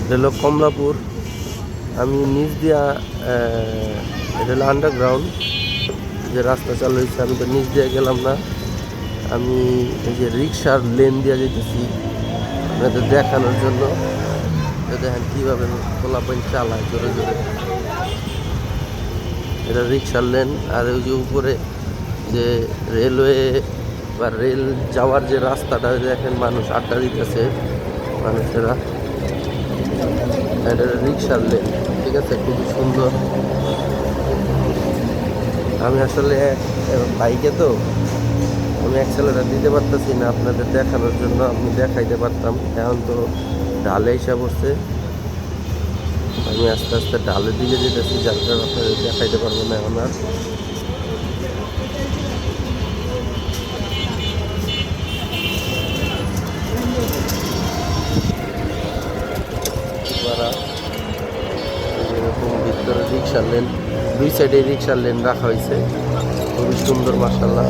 এটা হলো কমলাপুর। আমি নিচ দিয়া এটা হলো আন্ডারগ্রাউন্ড যে রাস্তা চালু হয়েছে, আমি তো নিচ দিয়ে গেলাম না, আমি এই যে রিক্সার লেন দিয়ে যেতেছি আপনাদের দেখানোর জন্য। দেখেন কীভাবে পোলাপাইন চালায় জোরে জোরে। এটা রিক্সার লেন, আর ওই যে উপরে যে রেলওয়ে বা রেল যাওয়ার যে রাস্তাটা দেখেন, মানুষ আড্ডা দিতেছে মানুষেরা। এটা রিক্সার লেন, ঠিক আছে, খুবই সুন্দর। আমি আসলে বাইকে তো আমি অ্যাক্সেলেরার দিতে পারতেছি না আপনাদের দেখানোর জন্য, আমি দেখাইতে পারতাম। এখন তো ঢালে হিসাব হচ্ছে, আমি আস্তে আস্তে ঢালের দিকে যেতেছি, যার কারণে আপনাদের দেখাইতে পারবো না এখন আর। এরকম ভিতরে রিক্সার লেন, দুই সাইডে রিক্সার লেন রাখা হয়েছে, খুবই সুন্দর মাশাআল্লাহ।